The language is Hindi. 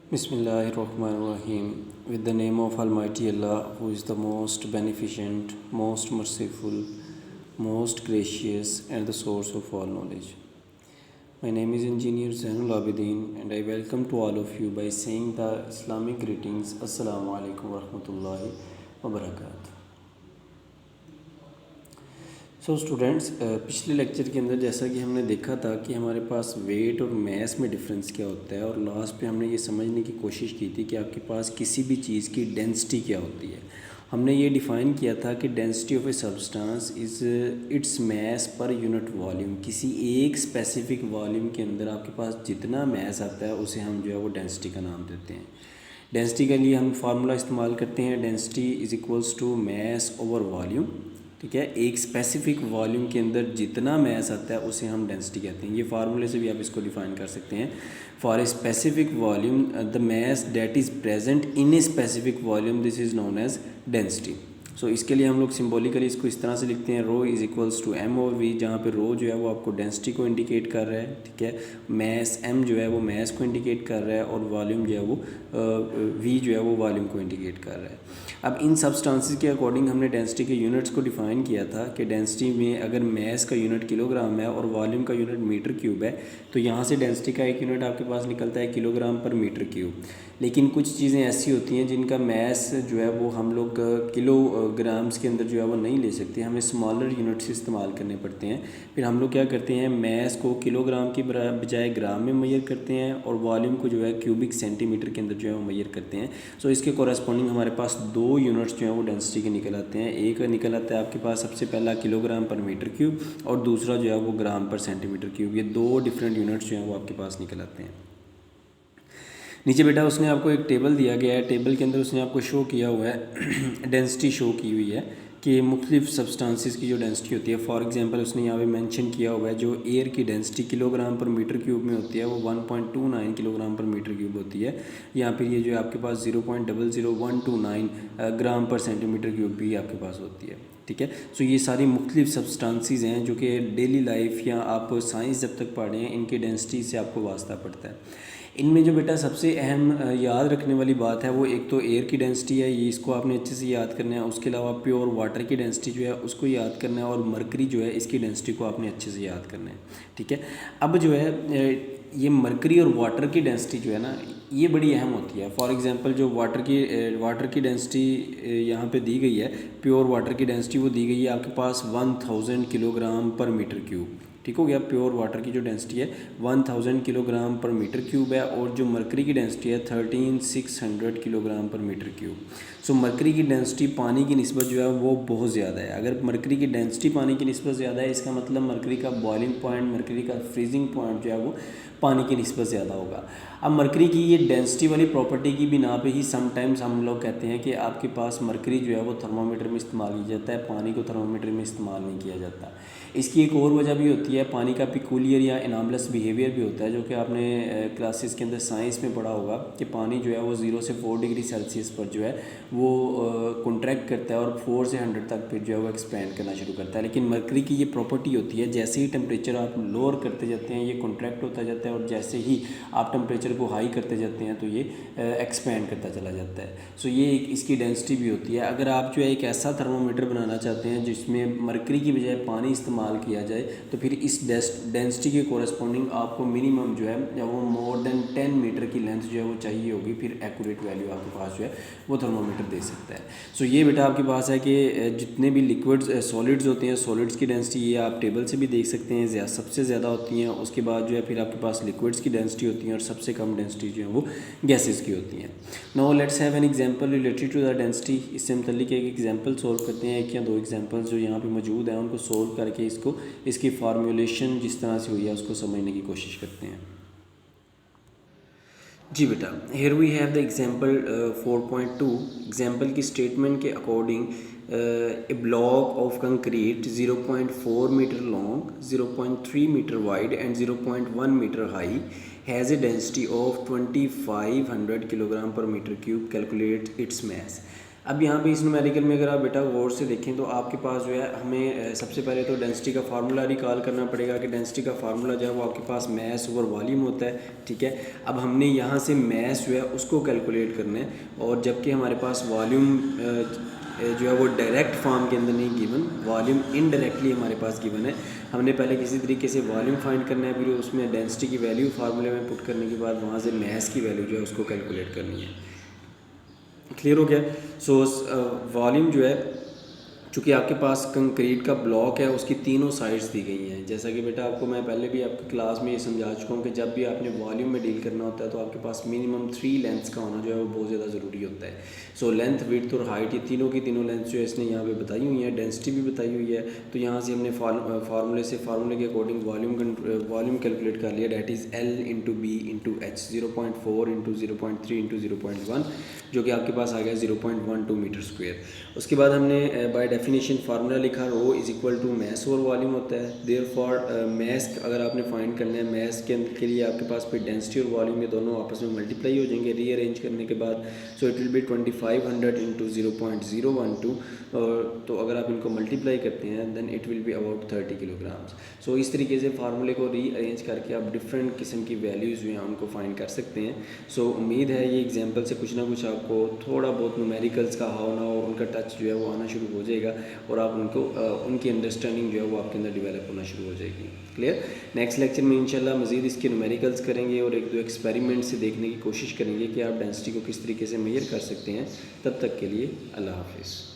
Bismillahirrahmanirrahim. With the name of Almighty Allah, who is the most beneficent, most merciful, most gracious, and the source of all knowledge. My name is Engineer Zainul Abidin, and I welcome to all of you by saying the Islamic greetings. Assalamu alaikum wa rahmatullahi wa barakatuh. So students, पिछले लेक्चर के अंदर जैसा कि हमने देखा था कि हमारे पास वेट और मैस में डिफरेंस क्या होता है, और लास्ट पे हमने ये समझने की कोशिश की थी कि आपके पास किसी भी चीज़ की डेंसिटी क्या होती है। हमने ये डिफ़ाइन किया था कि density of a substance is its mass per unit volume. किसी एक स्पेसिफिक वॉल्यूम के अंदर आपके पास जितना मैस आता है उसे हम जो है वो डेंसिटी का नाम देते हैं। डेंसिटी के लिए हम फार्मूला इस्तेमाल करते हैं, density is equals to mass over volume. ठीक है, एक स्पेसिफिक वॉल्यूम के अंदर जितना मैस आता है उसे हम डेंसिटी कहते हैं। ये फार्मूले से भी आप इसको डिफाइन कर सकते हैं। For a specific volume the mass that is present in a specific volume, this is known as density. So इसके लिए हम लोग सिम्बॉलिकली इसको इस तरह से लिखते हैं, rho is equals to M over V, जहाँ पे रो जो है वो आपको डेंसिटी को इंडिकेट कर रहा है। ठीक है, मैस एम जो है वो मैस को इंडिकेट कर रहा है, और वॉल्यूम जो है वो वी जो है वो वॉल्यूम को इंडिकेट कर रहा है। अब इन सब्सटेंसेस के अकॉर्डिंग हमने डेंसिटी के यूनिट्स को डिफाइन किया था कि डेंसिटी में अगर मैस का यूनिट किलोग्राम है और वॉल्यूम का यूनिट मीटर क्यूब है, तो यहाँ से डेंसिटी का एक यूनिट आपके पास निकलता है किलोग्राम पर मीटर क्यूब। लेकिन कुछ चीज़ें ऐसी होती हैं जिनका मैस जो है वो हम लोग किलोग्राम्स के अंदर जो है वो नहीं ले सकते, हमें स्मॉलर यूनिट्स इस्तेमाल करने पड़ते हैं। फिर हम लोग क्या करते हैं, मैस को किलोग्राम की बजाय ग्राम में मेजर करते हैं, और वॉल्यूम को जो है क्यूबिक सेंटीमीटर के अंदर जो है वो मेजर करते हैं। सो इसके कॉरस्पॉन्डिंग हमारे पास दो यूनिट्स जो हैं वो डेंसिटी के निकल आते हैं। एक निकल आता है आपके पास सबसे पहला किलोग्राम पर मीटर क्यूब, और दूसरा जो है वो ग्राम पर सेंटीमीटर क्यूब। ये दो डिफरेंट यूनिट्स जो हैं वो आपके पास निकल आते हैं। नीचे बेटा उसने आपको एक टेबल दिया गया है, टेबल के अंदर उसने आपको शो किया हुआ है डेंसिटी शो की हुई है कि मुख्तलिफ सब्सटेंसेस की जो डेंसिटी होती है। फॉर एग्जांपल उसने यहाँ पे मेंशन किया हुआ है जो एयर की density kilogram per meter cube में होती है वो 1.29 किलोग्राम पर मीटर क्यूब होती है। या फिर ये जो है आपके पास 0.00129 ग्राम पर सेंटीमीटर क्यूब भी आपके पास होती है। ठीक है, सो ये सारी मुख्तलिफ सब्सटेंसेस हैं जो कि डेली लाइफ या आप साइंस जब तक पढ़े हैं इनकी डेंसिटी से आपको वास्ता पड़ता है। इनमें जो बेटा सबसे अहम याद रखने वाली बात है वो एक तो एयर की डेंसिटी है, ये इसको आपने अच्छे से याद करना है। उसके अलावा प्योर वाटर की डेंसिटी जो है उसको याद करना है, और मरकरी जो है इसकी डेंसिटी को आपने अच्छे से याद करना है। ठीक है, अब जो है ये मरकरी और वाटर की डेंसिटी जो है ना ये बड़ी अहम होती है। फॉर एग्जांपल जो वाटर की डेंसिटी यहाँ पे दी गई है, प्योर वाटर की डेंसिटी वो दी गई है आपके पास 1000 किलोग्राम पर मीटर क्यूब। ठीक हो गया, प्योर वाटर की जो डेंसिटी है 1000 किलोग्राम पर मीटर क्यूब है, और जो मरकरी की डेंसिटी है 13600 किलोग्राम पर मीटर क्यूब। सो मरकरी की डेंसिटी पानी की निस्बत जो है वो बहुत ज़्यादा है। अगर मरकरी की डेंसिटी पानी की निस्बत ज़्यादा है, इसका मतलब मरकरी का बॉइलिंग पॉइंट, मरकरी का फ्रीजिंग पॉइंट जो है वो पानी की निस्बत ज़्यादा होगा। अब मरकरी की ये डेंसिटी वाली प्रॉपर्टी की बिना पे ही समटाइम्स हम लोग कहते हैं कि आपके पास मरकरी जो है वो थर्मामीटर में इस्तेमाल किया जाता है, पानी को थर्मामीटर में इस्तेमाल नहीं किया जाता। इसकी एक और वजह भी होती है, पानी का पिकूलियर या एनामलस बिहेवियर भी होता है, जो कि आपने क्लासेस के अंदर साइंस में पढ़ा होगा कि पानी जो है वो 0 से 4 डिग्री सेल्सियस पर जो है वो कॉन्ट्रैक्ट करता है, और 4 से 100 तक फिर जो है वो एक्सपेंड करना शुरू करता है। लेकिन मरकरी की ये प्रॉपर्टी होती है, जैसे ही टेम्परेचर आप लोअर करते जाते हैं ये कॉन्ट्रैक्ट होता जाता है, और जैसे ही आप टेम्परेचर को हाई करते जाते हैं तो ये एक्सपेंड करता चला जाता है। सो ये एक इसकी डेंसिटी भी होती है। अगर आप जो है एक ऐसा थर्मोमीटर बनाना चाहते हैं जिसमें मरकरी की बजाय पानी इस्तेमाल किया जाए, तो फिर इस डेंसिटी के कोरस्पॉन्डिंग आपको मिनिमम जो है वो मोर देन 10 मीटर की लेंथ जो है वो चाहिए होगी, फिर एक्यूरेट वैल्यू आपके पास जो है वो थर्मोमीटर दे सकता है। सो ये बेटा आपके पास है कि जितने भी लिक्विड्स सॉलिड्स होते हैं, सॉलिड्स की डेंसिटी ये आप टेबल से भी देख सकते हैं, सबसे ज़्यादा होती हैं। उसके बाद जो है फिर आपके पास लिक्विड्स की डेंसिटी होती है, और सबसे कम डेंसिटी जो है वो गैसेस की होती हैं। Now let's have an example related to the density. इससे मुतल्लिक एक एग्जांपल सॉल्व करते हैं, एक या दो एग्जांपल्स जो यहाँ पे मौजूद हैं उनको सॉल्व करके इसकी फार्मूलेशन जिस तरह से हुई है उसको समझने की कोशिश करते हैं। जी बेटा, here we have the example 4.2। Example की स्टेटमेंट के according a block of concrete 0.4 meter long, 0.3 meter wide and 0.1 meter high has a density of 2500 kilogram per meter cube, calculate its mass. अब यहाँ पे इस न्यूमेरिकल में अगर आप बेटा गौर से देखें तो आपके पास जो है हमें सबसे पहले तो डेंसिटी का फार्मूला रिकॉल करना पड़ेगा कि डेंसिटी का फार्मूला जो है वो आपके पास मैस ओवर वॉल्यूम होता है, ठीक है। अब हमने यहाँ से मैस जो है उसको कैलकुलेट करना है, और जबकि हमारे पास वॉल्यूम जो है वो डायरेक्ट फॉर्म के अंदर नहीं गिवन, वॉल्यूम इनडायरेक्टली हमारे पास गिवन है। हमने पहले किसी तरीके से वॉल्यूम फाइंड करना है, फिर उसमें डेंसिटी की वैल्यू फार्मूले में पुट करने के बाद वहाँ से मैस की वैल्यू जो है उसको कैलकुलेट करनी है। क्लियर हो गया। सो वॉल्यूम जो है, चूँकि आपके पास कंक्रीट का ब्लॉक है, उसकी तीनों साइड्स दी गई हैं। जैसा कि बेटा आपको मैं पहले भी आपकी क्लास में ये समझा चुका हूँ कि जब भी आपने वॉल्यूम में डील करना होता है तो आपके पास मिनिमम 3 लेंथ्स का होना जो है वो बहुत ज़्यादा ज़रूरी होता है। सो लेंथ, विड्थ और हाइट, ये तीनों की तीनों लेंथ जो है इसने यहाँ पे बताई हुई है, डेंसिटी भी बताई हुई है। तो यहाँ से हमने फार्मूले के अकॉर्डिंग वॉल्यूम कैलकुलेट कर लिया, that is L into B into H, 0.4 into 0.3 into 0.1, जो कि आपके पास आ गया 0.12 मीटर स्क्वायर। उसके बाद हमने बाय डेफिनेशन फार्मूला लिखा, rho is equal to mass over volume होता है। देयरफॉर मैस अगर आपने फाइंड करना है, मैस के लिए आपके पास फिर डेंसिटी और वॉल्यूम ये दोनों आपस में मल्टीप्लाई हो जाएंगे रीअरेंज करने के बाद। So it will be 2500 into 0.012, तो अगर आप इनको मल्टीप्लाई करते हैं then it will be about 30 kilograms. So इस तरीके से फार्मूले को रीअरेंज करके आप डिफरेंट किस्म की वैल्यूज़ जो हैं उनको फाइंड कर सकते हैं। सो उम्मीद है ये एग्जाम्पल से कुछ ना कुछ आपको थोड़ा बहुत न्यूमेरिकल्स का हाव ना हो, उनका टच जो है वो आना शुरू हो जाएगा, और आप उनको उनकी अंडरस्टैंडिंग जो है वो आपके अंदर डेवलप होना शुरू हो जाएगी। क्लियर। नेक्स्ट लेक्चर में इंशाल्लाह मज़ीद इसके न्यूमेरिकल्स करेंगे और एक दो एक्सपेरिमेंट से देखने की कोशिश करेंगे कि आप डेंसिटी को किस तरीके से मेजर कर सकते हैं। तब तक के लिए अल्लाह हाफिज़।